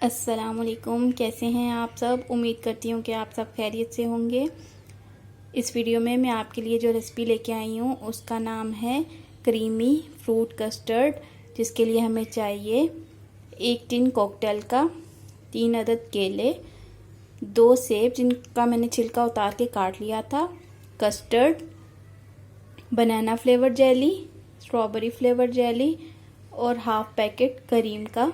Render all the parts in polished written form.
अस्सलामुअलैकुम, कैसे हैं आप सब। उम्मीद करती हूँ कि आप सब खैरियत से होंगे। इस वीडियो में मैं आपके लिए जो रेसिपी लेके आई हूँ उसका नाम है क्रीमी फ्रूट कस्टर्ड, जिसके लिए हमें चाहिए 1 टिन कॉकटेल का, 3 अदद केले, 2 सेब जिनका मैंने छिलका उतार के काट लिया था, custard, banana flavour jelly, strawberry flavour jelly और हाफ पैकेट क्रीम का।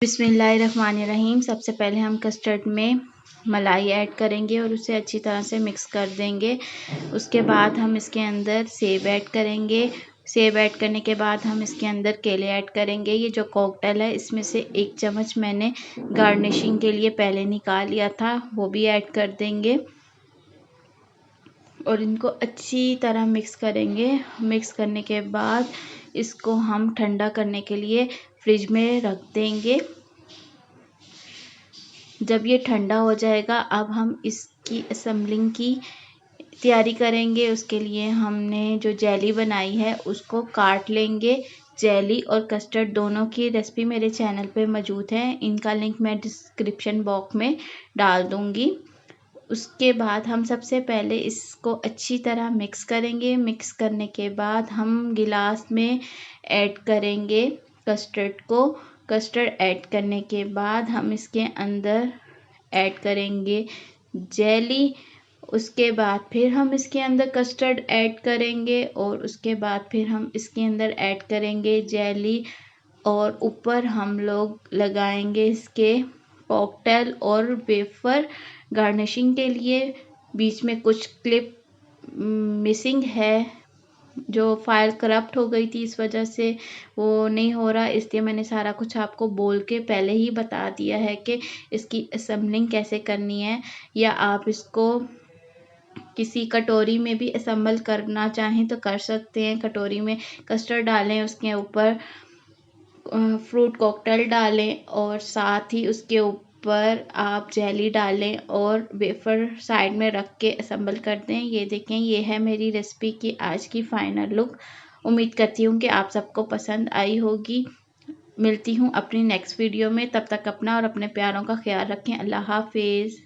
बिस्मिल्लाहिर्रहमानिर्रहीम। सबसे पहले हम कस्टर्ड में मलाई ऐड करेंगे और उसे अच्छी तरह से मिक्स कर देंगे। उसके बाद हम इसके अंदर सेब ऐड करेंगे। सेब ऐड करने के बाद हम इसके अंदर केले ऐड करेंगे। ये जो कॉकटेल है इसमें से 1 चम्मच मैंने गार्निशिंग के लिए पहले निकाल लिया था, वो भी ऐड कर देंगे और इनको अच्छी तरह मिक्स करेंगे। मिक्स करने के बाद इसको हम ठंडा करने के लिए फ्रिज में रख देंगे। जब ये ठंडा हो जाएगा अब हम इसकी असेंबलिंग की तैयारी करेंगे। उसके लिए हमने जो जेली बनाई है उसको काट लेंगे। जेली और कस्टर्ड दोनों की रेसिपी मेरे चैनल पे मौजूद है, इनका लिंक मैं डिस्क्रिप्शन बॉक्स में डाल दूँगी। उसके बाद हम सबसे पहले इसको अच्छी तरह मिक्स करेंगे। मिक्स करने के बाद हम गिलास में ऐड करेंगे कस्टर्ड को। कस्टर्ड ऐड करने के बाद हम इसके अंदर ऐड करेंगे जेली। उसके बाद फिर हम इसके अंदर कस्टर्ड ऐड करेंगे और उसके बाद फिर हम इसके अंदर ऐड करेंगे जेली और ऊपर हम लोग लगाएंगे इसके कॉकटेल और वेफर गार्निशिंग के लिए। बीच में कुछ क्लिप मिसिंग है, जो फाइल करप्ट हो गई थी, इस वजह से वो नहीं हो रहा, इसलिए मैंने सारा कुछ आपको बोल के पहले ही बता दिया है कि इसकी असेंबलिंग कैसे करनी है। या आप इसको किसी कटोरी में भी असेंबल करना चाहें तो कर सकते हैं। कटोरी में कस्टर्ड डालें, उसके ऊपर फ्रूट कॉकटेल डालें और साथ ही उसके ऊपर आप जेली डालें और वेफर साइड में रख के असेंबल कर दें। ये देखें, ये है मेरी रेसिपी की आज की फाइनल लुक। उम्मीद करती हूँ कि आप सबको पसंद आई होगी। मिलती हूँ अपनी नेक्स्ट वीडियो में, तब तक अपना और अपने प्यारों का ख्याल रखें। अल्लाह हाफिज़।